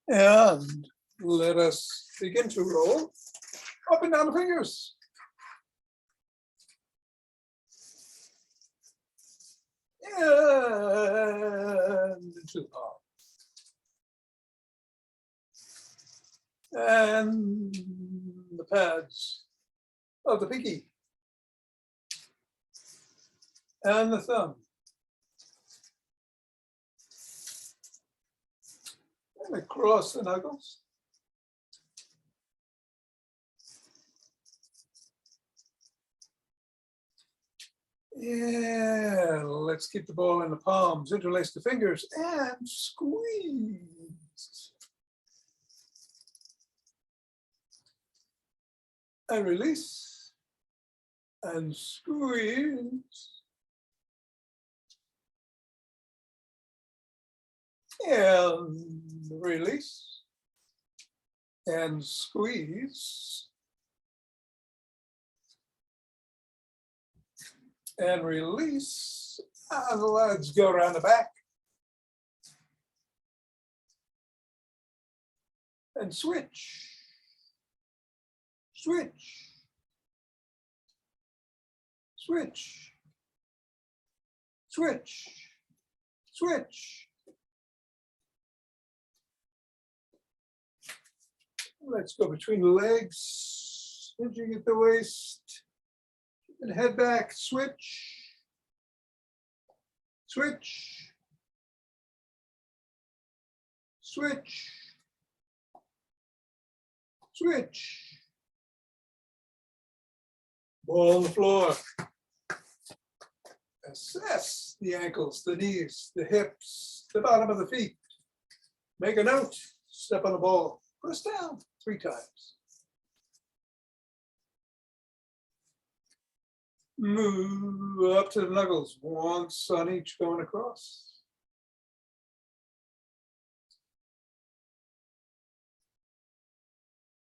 And let us begin to roll up and down the fingers. And into the palm. And the pads of the pinky. And the thumb. And across the knuckles. Yeah, let's keep the ball in the palms, interlace the fingers, and squeeze. And release. And squeeze. And release. And squeeze. And release. And let's go around the back. And switch. Switch. Switch. Switch. Switch. Let's go between the legs, hinging at the waist, and head back, switch, switch, switch, switch. Ball on the floor. Assess the ankles, the knees, the hips, the bottom of the feet. Make a note, step on the ball, press down 3 times. Move up to the knuckles, once on each going across.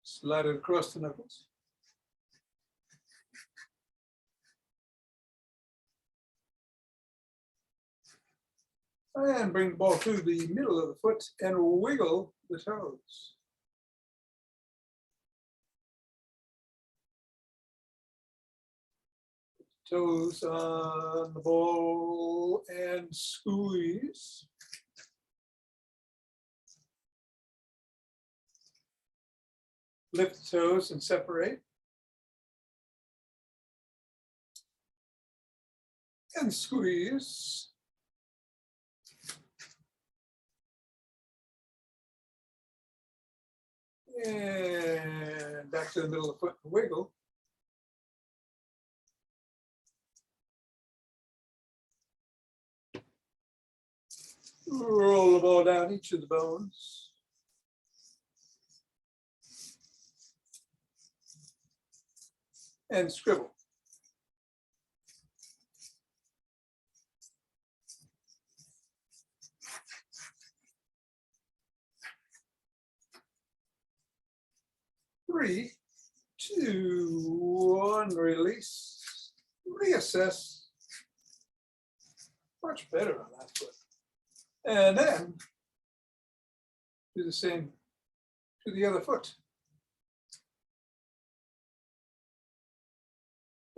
Slide it across the knuckles. And bring the ball to the middle of the foot and wiggle the toes. Toes on the ball and squeeze. Lift the toes and separate. And squeeze. And back to the middle of the foot and wiggle. Roll the ball down each of the bones. And scribble. Three, 2, 1, release, reassess. Much better on that foot. And then do the same to the other foot.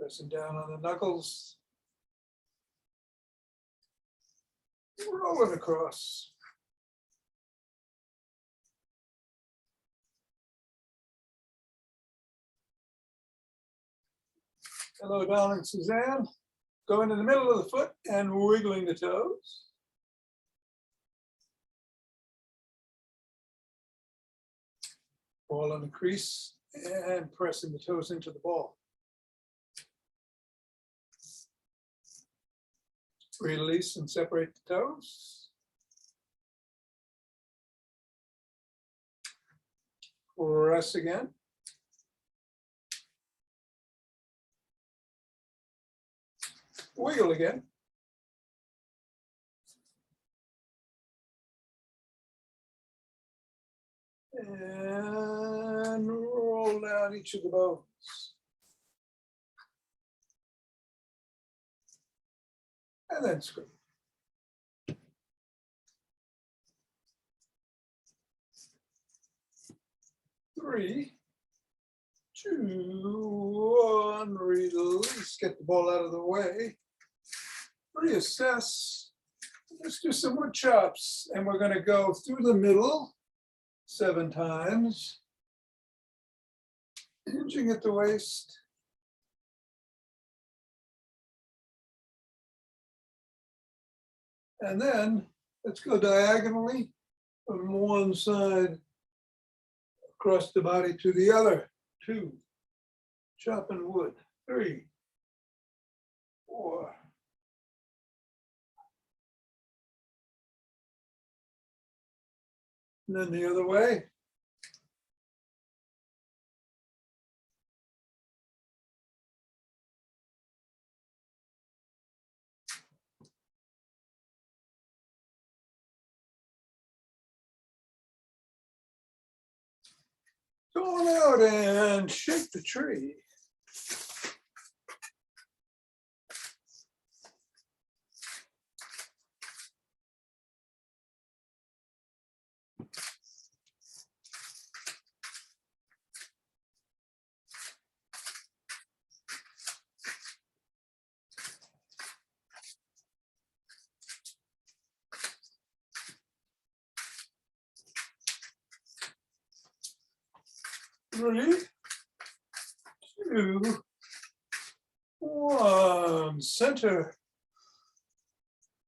Pressing down on the knuckles. Rolling across. Hello, Don and Suzanne. Going in the middle of the foot and wiggling the toes. Ball on the crease and pressing the toes into the ball. Release and separate the toes. Press again. Wiggle again. And roll down each of the bones. And then screw. 3, 2, 1, release, get the ball out of the way, reassess. Let's do some wood chops, and we're going to go through the middle 7 times, hinging at the waist. And then let's go diagonally from one side across the body to the other. 2, chopping wood. 3, 4. And then the other way. Go on out and shake the tree. Three, 2, 1, center.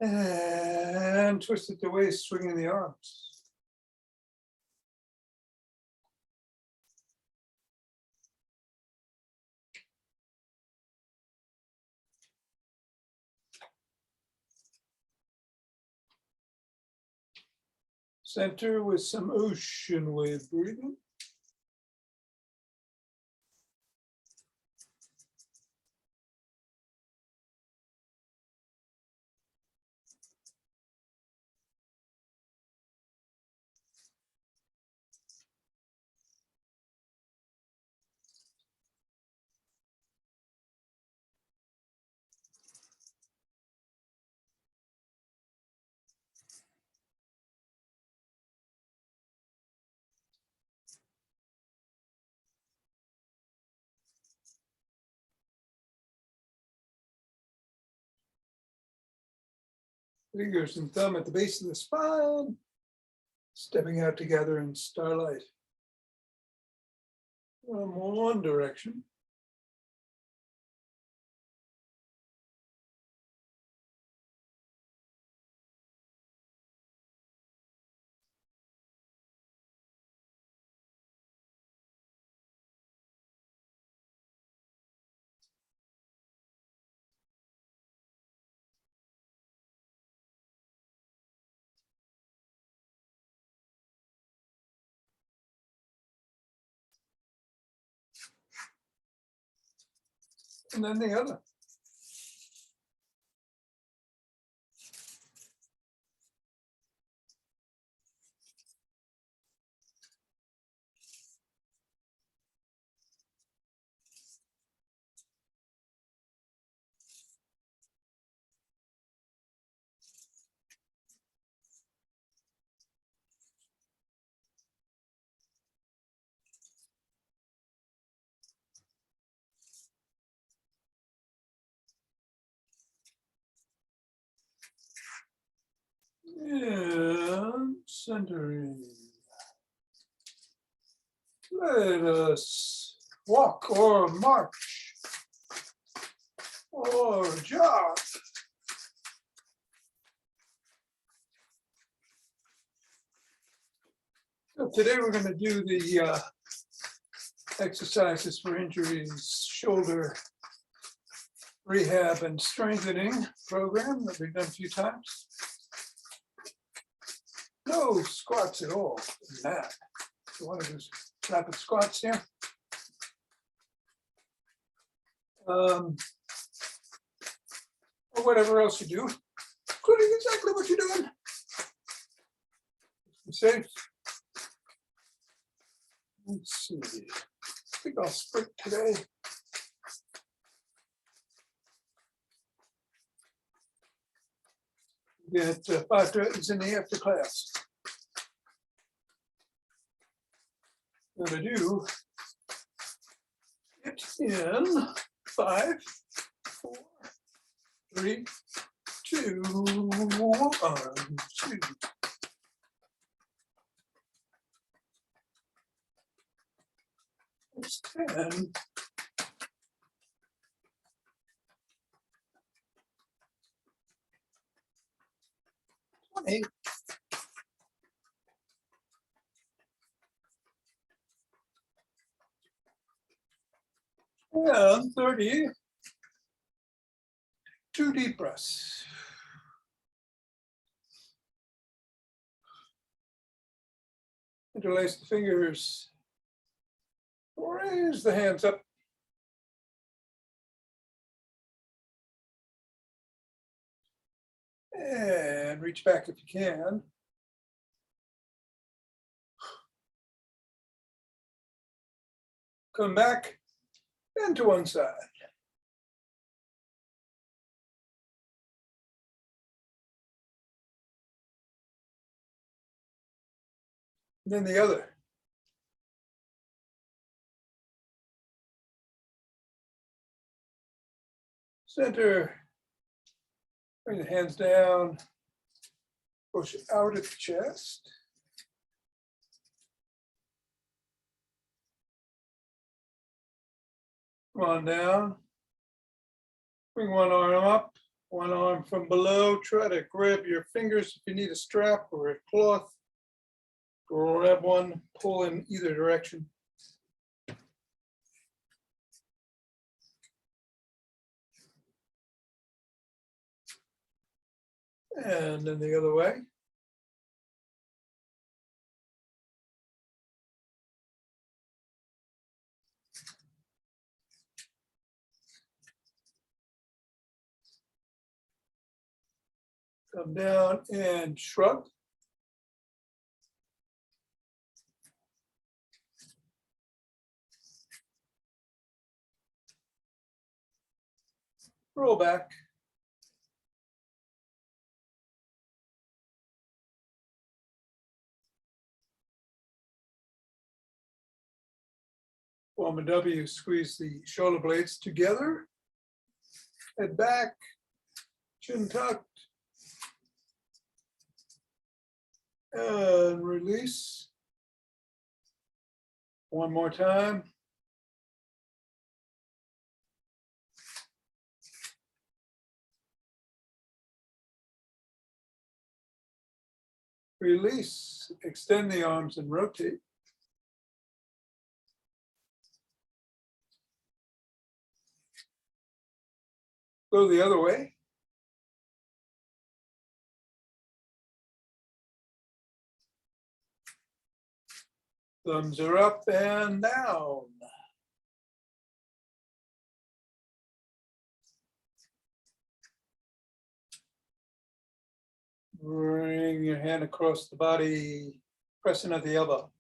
And twist at the waist, swinging the arms. Center with some ocean wave breathing. Fingers and thumb at the base of the spine, stepping out together in starlight. From one direction. And then the other. And centering. Let us walk or march or jog. So today we're going to do the exercises for injuries, shoulder rehab and strengthening program that we've done a few times. No squats at all in that. You want to do rapid squats here? Or whatever else you do, including exactly what you're doing. Be safe. Let's see. I think I'll sprint today. Get 5 Tibetans in the after class. gonna do it in 5, 4, 3, 2, 1, 2. It's 10. 20. And 30. 2 deep breaths. Interlace the fingers. Raise the hands up. And reach back if you can. Come back and to one side. And then the other. Center. Bring the hands down. Push out at the chest. Come on down. Bring one arm up, one arm from below. Try to grab your fingers if you need a strap or a cloth. Grab one, pull in either direction. And then the other way. Come down and shrug. Roll back. Form a W, squeeze the shoulder blades together. Head back, chin tucked. And release. One more time. Release, extend the arms and rotate. Go the other way. Thumbs are up and down. Bring your hand across the body, pressing at the elbow.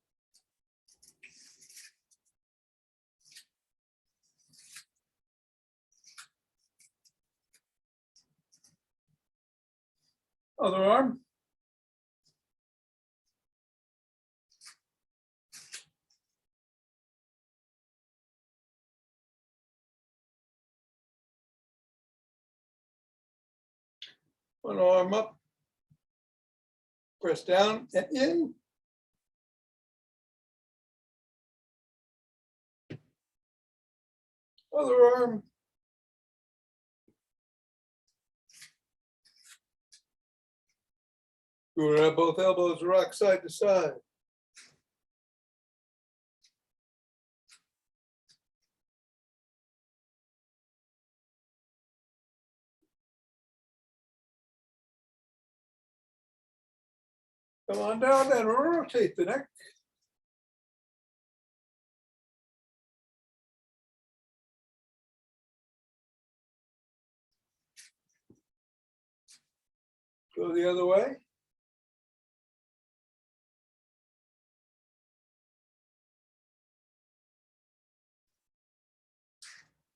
Other arm. One arm up. Press down and in. Other arm. Grab both elbows, rock side to side. Come on down and rotate the neck. Go the other way.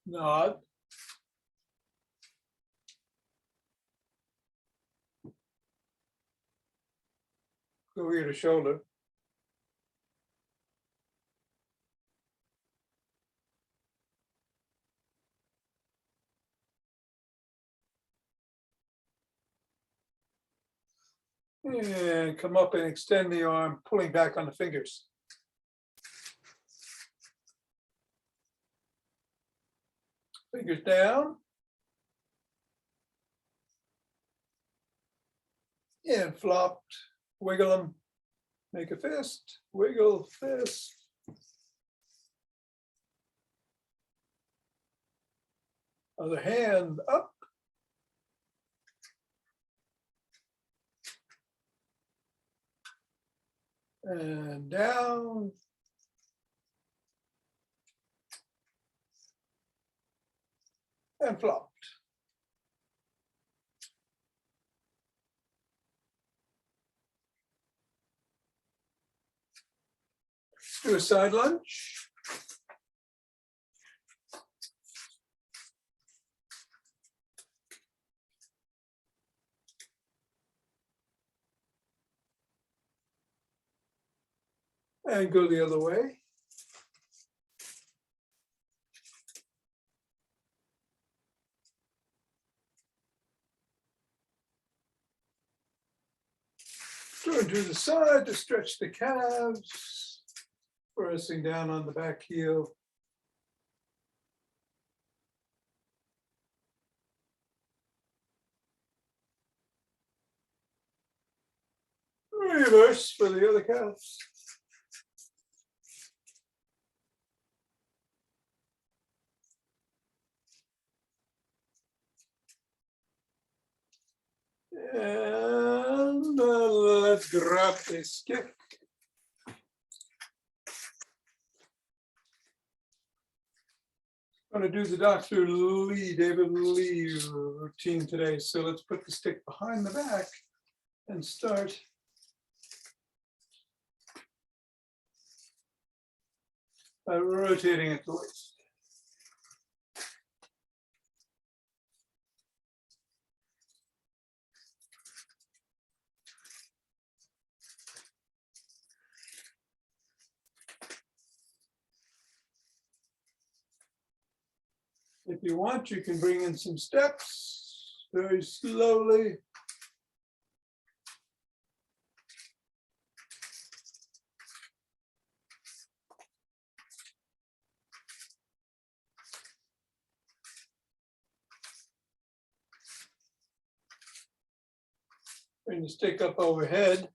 Nod. Go ear to shoulder. And come up and extend the arm, pulling back on the fingers. Fingers down. And flopped, wiggle them, make a fist, wiggle, fist. Other hand up. And down. And flopped. Do a side lunge. And go the other way. Turn to the side to stretch the calves, pressing down on the back heel. Reverse for the other calves. And let's grab a stick. I'm going to do the David Lee routine today. So let's put the stick behind the back and start by rotating at the waist. If you want, you can bring in some steps very slowly. Bring the stick up overhead,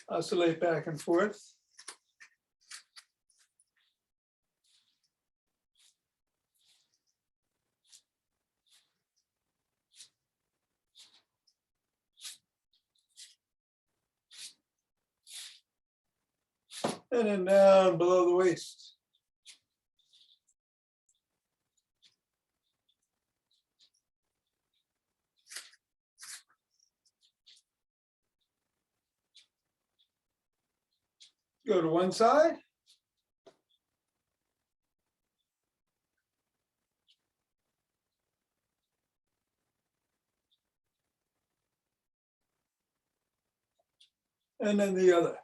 oscillate back and forth. And then down below the waist. Go to one side. And then the other.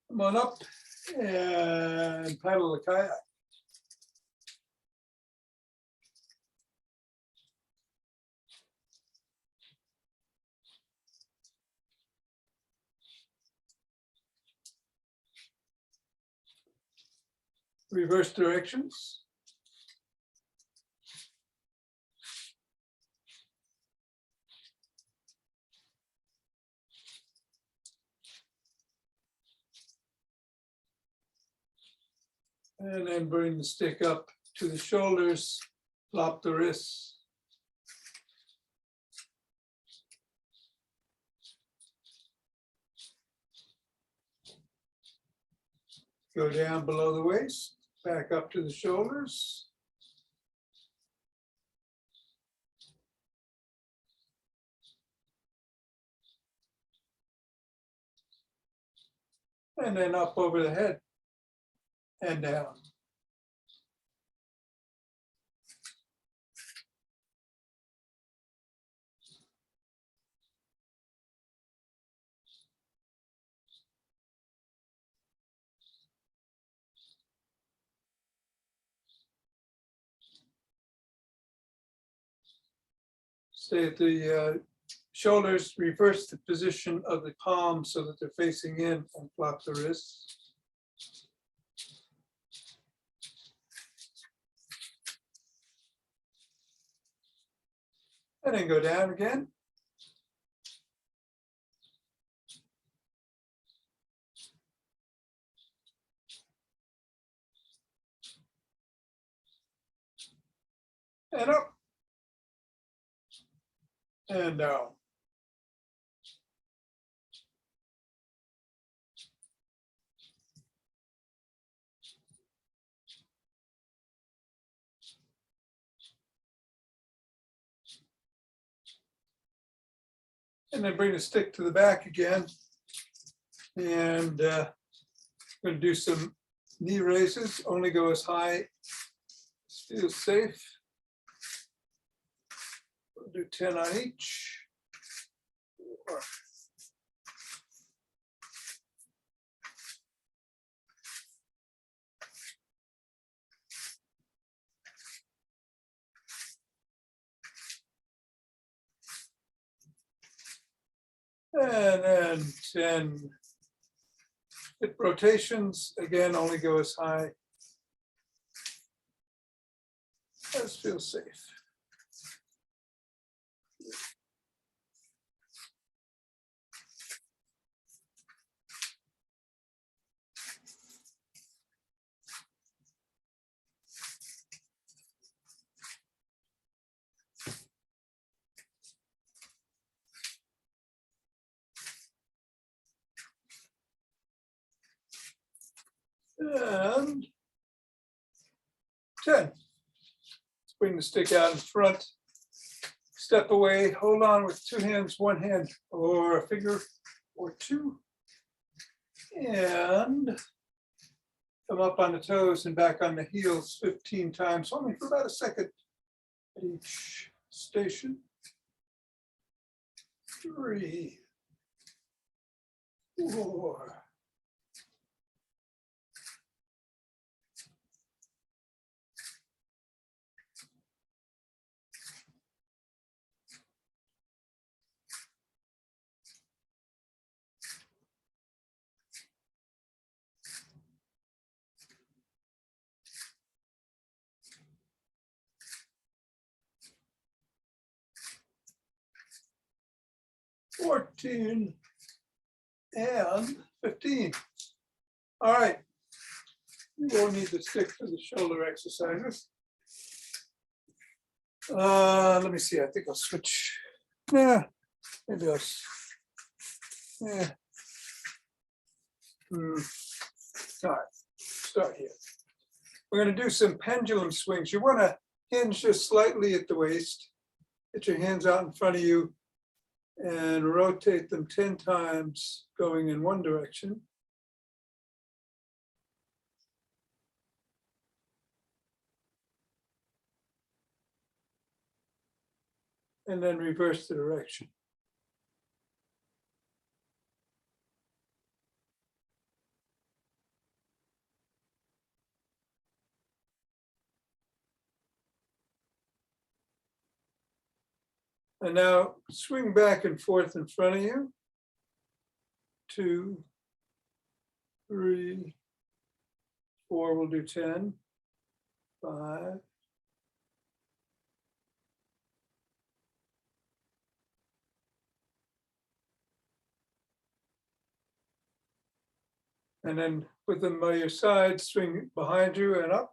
Come on up and paddle the kayak. Reverse directions. And then bring the stick up to the shoulders, flop the wrists. Go down below the waist, back up to the shoulders. And then up over the head and down. Stay at the shoulders, reverse the position of the palms so that they're facing in, and flop the wrists. And then go down again. And up. And down. And then bring the stick to the back again. And I'm going to do some knee raises. Only go as high as feels safe. We'll do 10 on each. And then 10 hip rotations. Again, only go as high as feels safe. And 10. Let's bring the stick out in front. Step away, hold on with two hands, one hand, or a finger or two. And come up on the toes and back on the heels 15 times, only for about a second at each station. 3, 4. 14 and 15. All right, you won't need the stick for the shoulder exercises. Let me see, I think I'll switch. Yeah, maybe I'll, yeah. All right, start here. We're going to do some pendulum swings. You want to hinge just slightly at the waist. Get your hands out in front of you and rotate them 10 times going in one direction. And then reverse the direction. And now swing back and forth in front of you. 2, 3, 4, we'll do 10, 5, 6, and then put them by your side, swing behind you and up.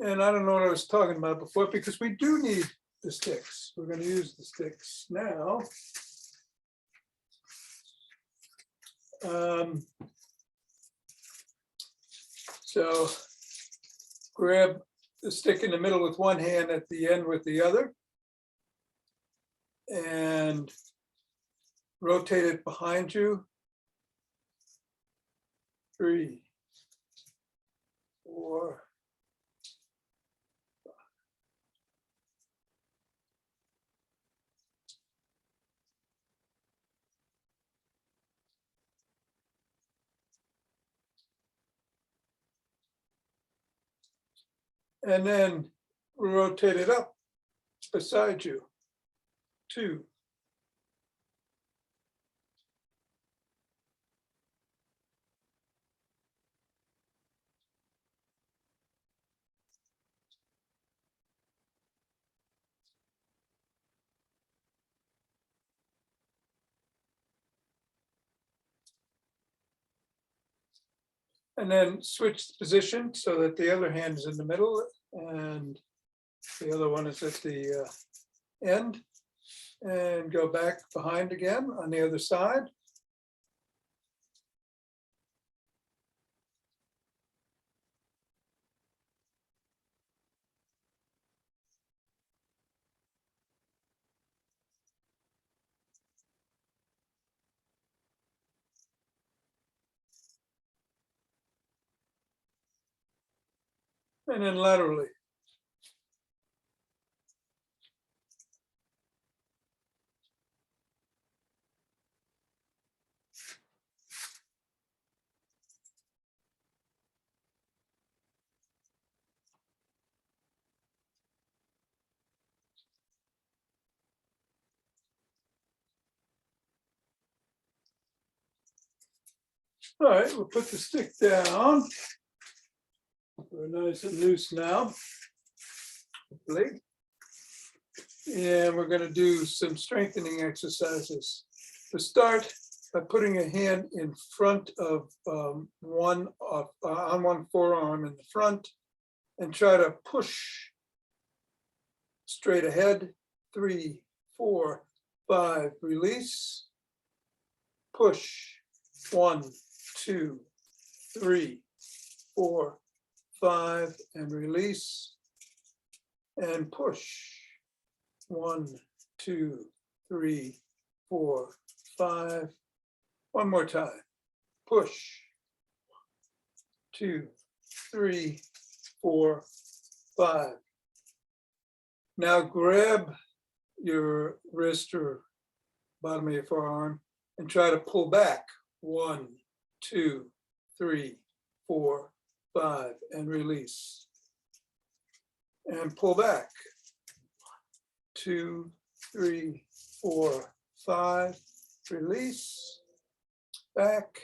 And I don't know what I was talking about before, because we do need the sticks. We're going to use the sticks now. So grab the stick in the middle with one hand, at the end with the other, and rotate it behind you. 3, 4, and then rotate it up beside you. 2. And then switch the position so that the other hand is in the middle and the other one is at the end. And go back behind again on the other side. And then laterally. All right, we'll put the stick down. We're nice and loose now. Hopefully. And we're going to do some strengthening exercises. To start by putting a hand in front of on one forearm in the front and try to push straight ahead. 3, 4, 5, release. Push. 1, 2, 3, 4, 5, and release. And push. 1, 2, 3, 4, 5. One more time. Push. 2, 3, 4, 5. Now grab your wrist or bottom of your forearm and try to pull back. 1, 2, 3, 4, 5, and release. And pull back. 2, 3, 4, 5, release. Back.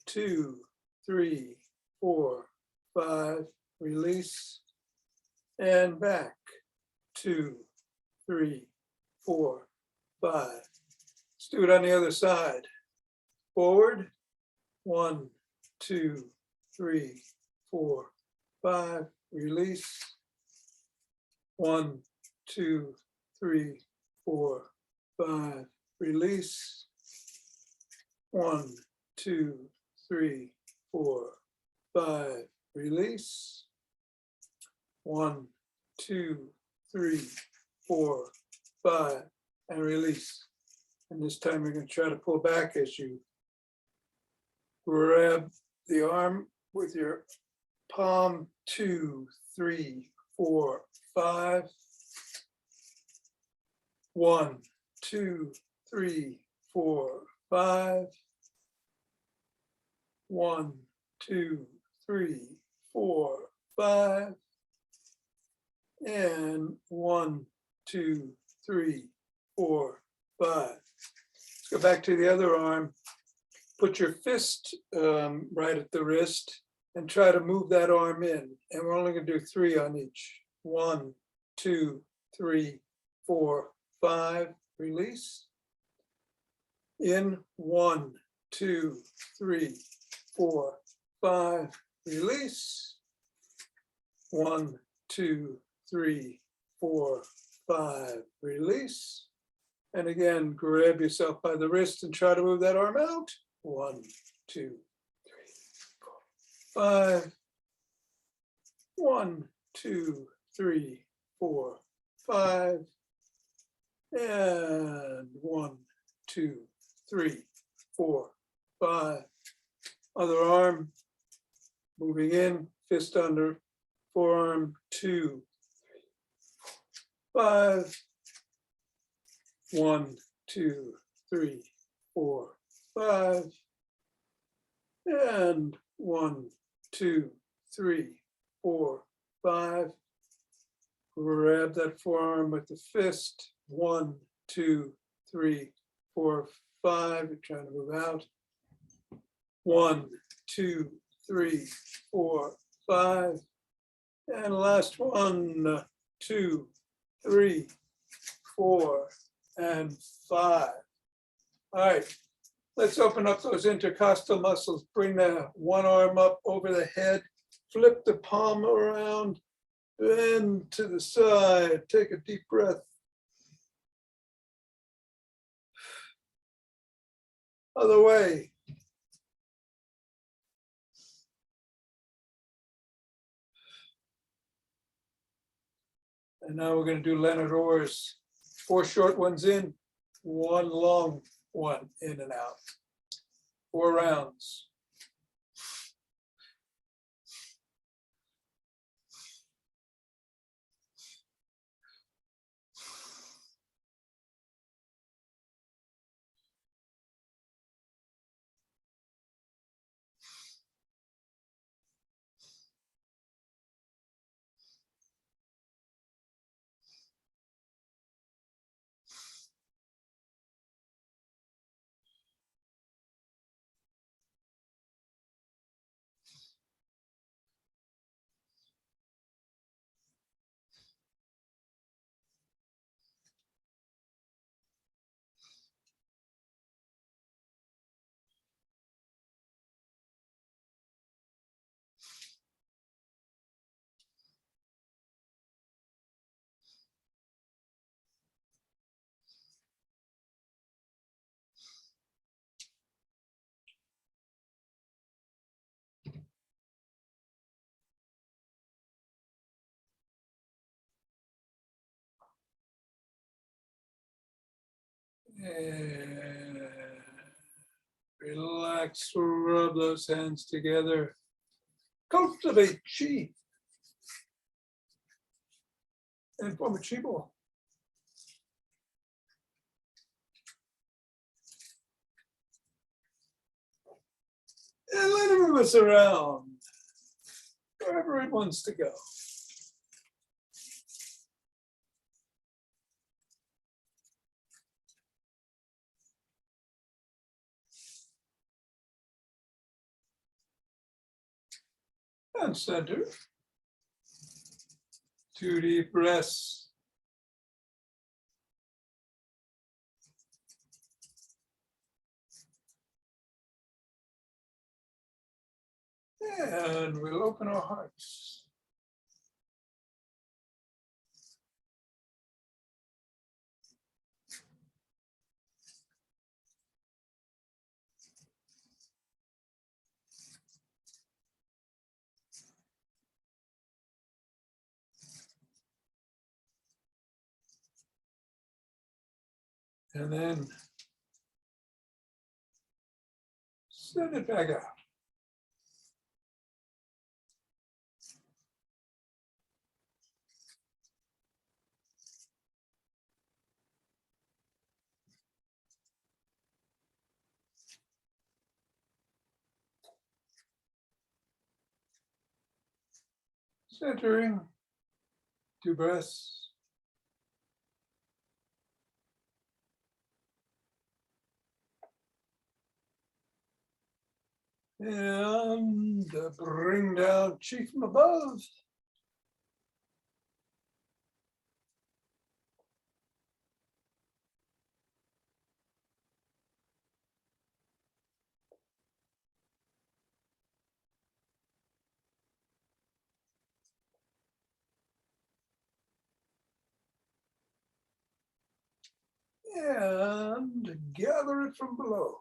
2, 3, 4, 5, release. And back. 2, 3, 4, 5. Let's do it on the other side. Forward. 1, 2, 3, 4, 5. Release. 1, 2, 3, 4, 5. Release. 1, 2, 3, 4, 5. Release. 1, 2, 3, 4, 5, and release. And this time you're going to try to pull back as you grab the arm with your palm. 2, 3, 4, 5. 1, 2, 3, 4, 5. 1, 2, 3, 4, 5. And 1, 2, 3, 4, 5. Let's go back to the other arm. Put your fist right at the wrist and try to move that arm in. And we're only going to do 3 on each. 1, 2, 3, 4, 5. Release. In. 1, 2, 3, 4, 5. Release. 1, 2, 3, 4, 5. Release. And again, grab yourself by the wrist and try to move that arm out. 1, 2, 3, 4, 5. 1, 2, 3, 4, 5. And 1, 2, 3, 4, 5. Other arm. Moving in. Fist under forearm. 2, 5. 1, 2, 3, 4, 5. And 1, 2, 3, 4, 5. Grab that forearm with the fist. 1, 2, 3, 4, 5. You're trying to move out. 1, 2, 3, 4, 5. And last 1, 2, 3, 4, and 5. All right, let's open up those intercostal muscles. Bring the one arm up over the head, flip the palm around, bend to the side, take a deep breath. Other way. And now we're going to do Leonard Orr's 4 short ones in, 1 long one in and out. 4 rounds. And relax, rub those hands together. Cultivate chi. And form a chi ball. And let it move us around wherever it wants to go. And center. 2 deep breaths. And we'll open our hearts. And then send it back out. Centering. 2 breaths. And bring down chi from above. And gather it from below.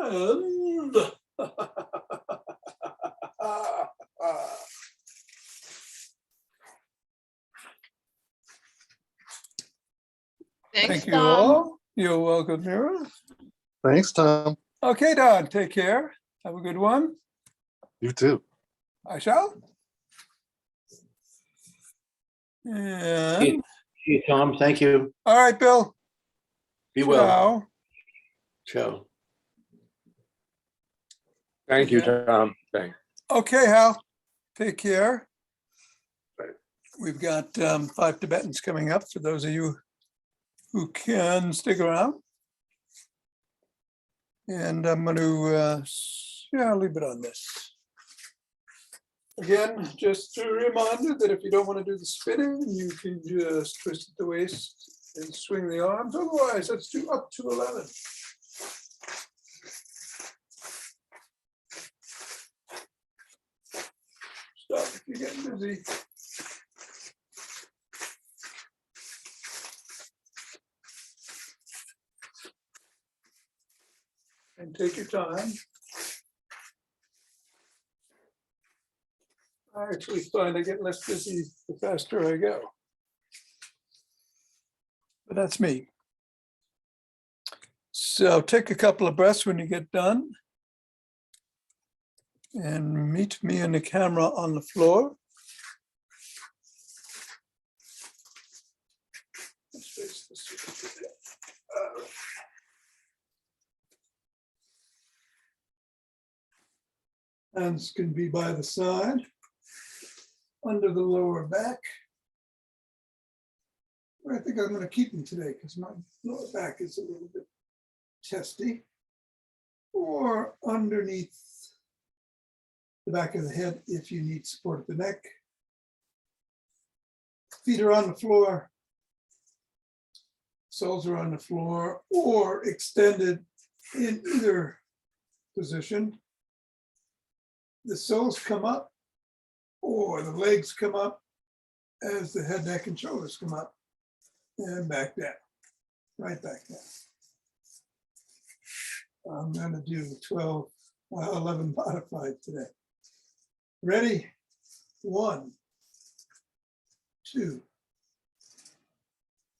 And Thanks, thank you Tom. all. You're welcome, Mira. Thanks, Tom. Okay, Don, take care. Have a good one. You too. I shall. And, Hey, Tom, thank you. all right, Bill. Be well. Ciao. Ciao. Thank you, Yeah. Tom. Thanks. Okay, Hal, take care. Right. We've got 5 Tibetans coming up for those of you who can stick around. And I'm going to, I'll leave it on this. Again, just a reminder that if you don't want to do the spinning, you can just twist at the waist and swing the arms. Otherwise, let's do up to 11. Stop if you're getting busy. And take your time. I actually find I get less busy the faster I go. But that's me. So take a couple of breaths when you get done. And meet me and the camera on the floor. Let's face this way. Hands can be by the side, under the lower back. I think I'm going to keep them today because my lower back is a little bit testy. Or underneath the back of the head if you need support at the neck. Feet are on the floor. Soles are on the floor or extended in either position. The soles come up or the legs come up as the head, neck, and shoulders come up and back down, right back down. I'm going to do 11 modified today. Ready? 1, 2,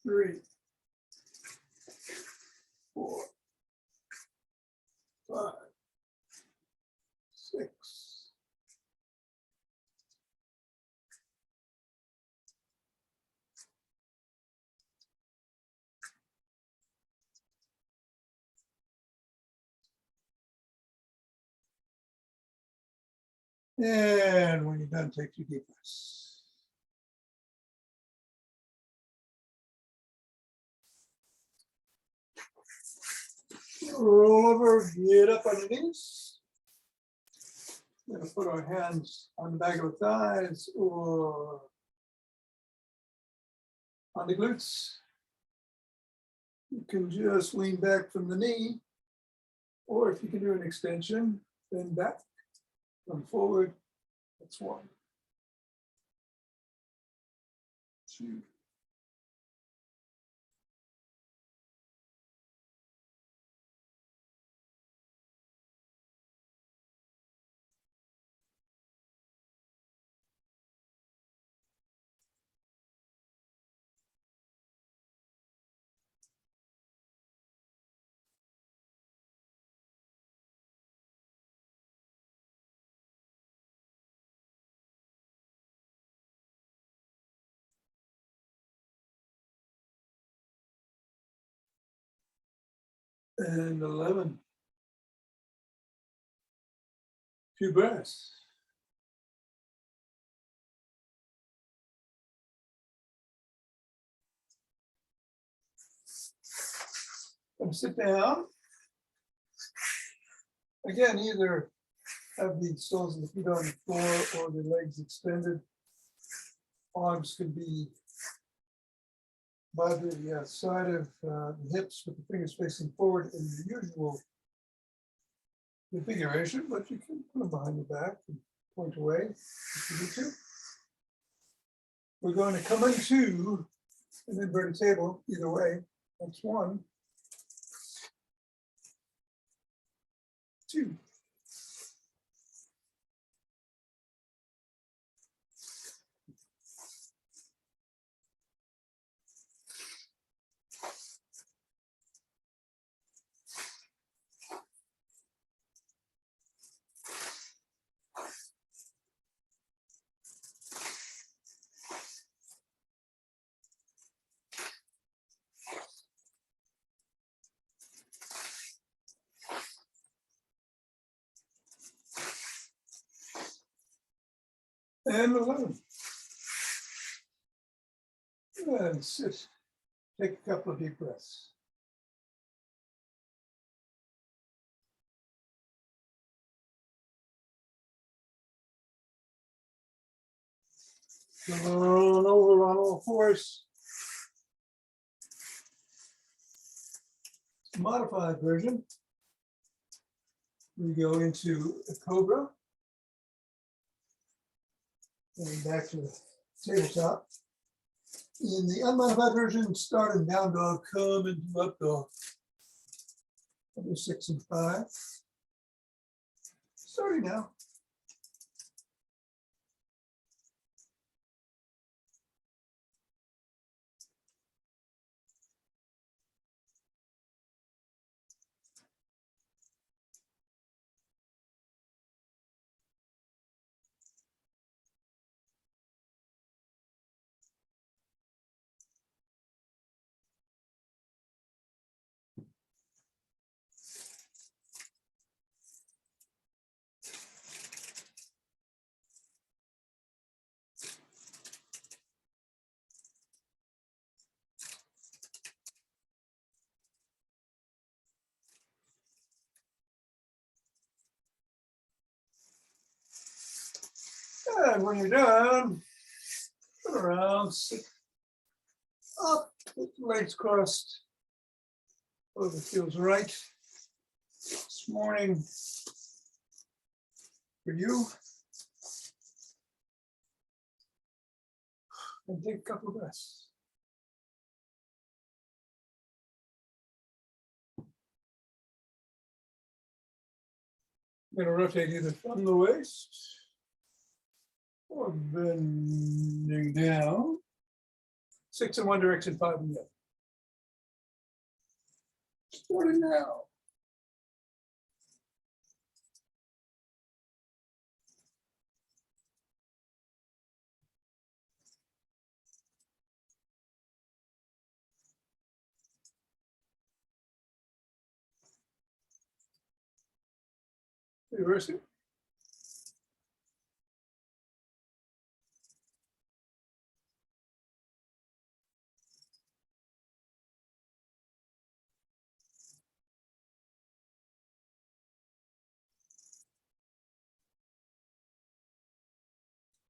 3, 4, 5, 6. And when you're done, take 2 deep breaths. Roll over, get up on your knees. We're going to put our hands on the back of the thighs or on the glutes. You can just lean back from the knee, or if you can do an extension, then back, come forward. That's 1, 2. And 11. Few breaths. And sit down. Again, either have the soles of the feet on the floor or the legs extended. Arms can be by the side of the hips with the fingers facing forward in the usual configuration, but you can put them behind your back and point away if you need to. We're going to come into an inverted table either way. That's 1, 2. And 11. And sit. Take a couple of deep breaths. Come on over on all fours. Modified version. We go into a cobra. And back to the tabletop. In the unmodified version, start in down dog, come into up dog. Under 6 and 5. Starting now. And when you're done, turn around, sit up, with the legs crossed. Whatever feels right. This morning for you. And take a couple of breaths. I'm going to rotate either from the waist or bending down. 6 in one direction, 5 in the other. Starting now. Reversing.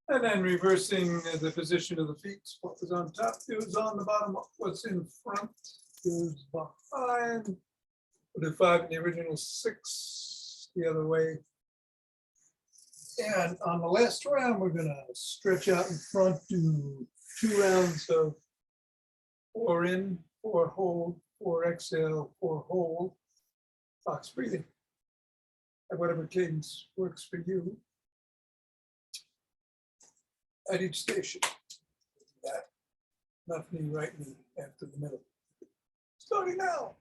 And then reversing the position of the feet. What was on top goes on the bottom. What's in front goes behind. We'll do 5 in the original, 6 the other way. And on the last round, we're gonna stretch out in front, do 2 rounds of 4 in, 4 hold, 4 exhale, 4 hold, box breathing. At whatever cadence works for you. At each station. That left knee, right knee after the middle. Starting now.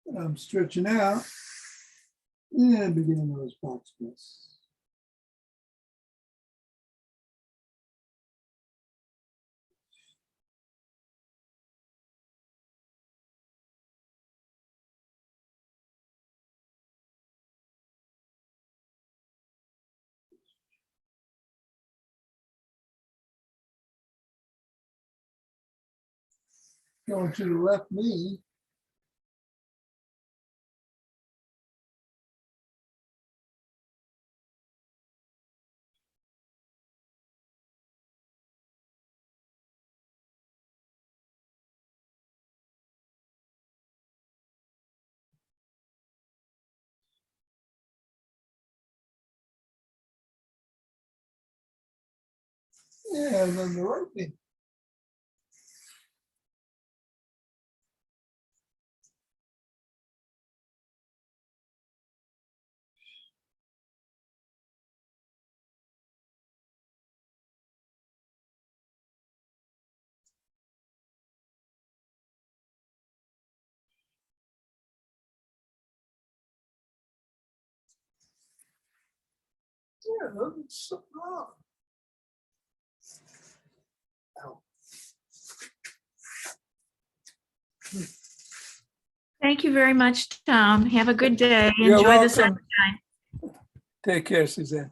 And I'm stretching out and beginning those box breaths. Going to the left knee. And then the right knee. Yeah, that's something wrong. Thank you very much, Tom. Have a good day. You're Enjoy the welcome. sunshine. Take care, Suzanne.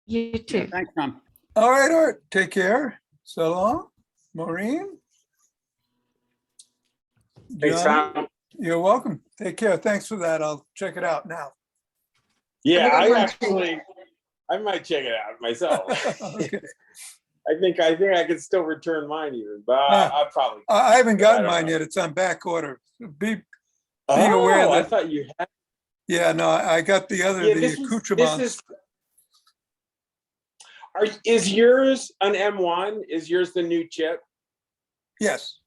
You too. Thanks, Tom. All right, Art, take care. So long. Maureen? Thanks, John, Tom. you're welcome. Take care. Thanks for that. I'll check it out now. Yeah, Have a good I one. I might check it out myself. Okay. I think I could still return mine even, but I'll probably. I haven't gotten I don't mine know. yet. It's on back order. Be Oh, aware I that- thought you had. Yeah, no, I got the other, Yeah, the this accoutrements. is. Is yours an M1? Is yours the new chip, Yes.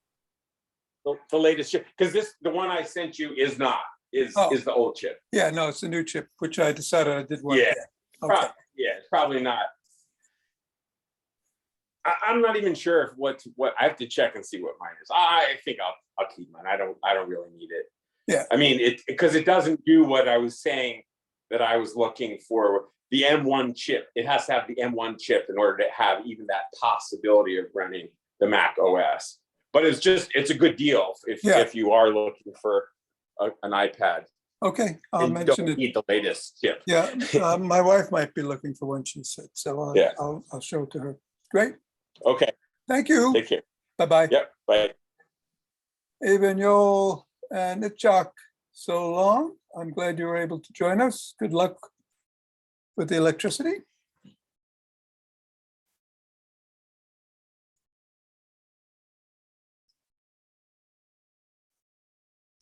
the latest chip? Because the one I sent you is not. Is Oh. the old chip? Yeah, no, it's a new chip, which I decided I did want. Yeah. Okay. Yeah, it's probably not. I'm not even sure if what I have to check and see what mine is. I think I'll keep mine. I don't really need it. Yeah. I mean because it doesn't do what I was saying that I was looking for. The M1 chip. It has to have the M1 chip in order to have even that possibility of running the Mac OS. But it's a good deal if you are looking for an iPad. Okay, I'll and mention don't it. need the latest chip. Yeah, my wife might be looking for one, she said, so Yeah. I'll show it to her. Great, Okay. thank you. Take care. Bye-bye. Yep. Bye. Even Joel and Itchak, so long. I'm glad you were able to join us. Good luck with the electricity.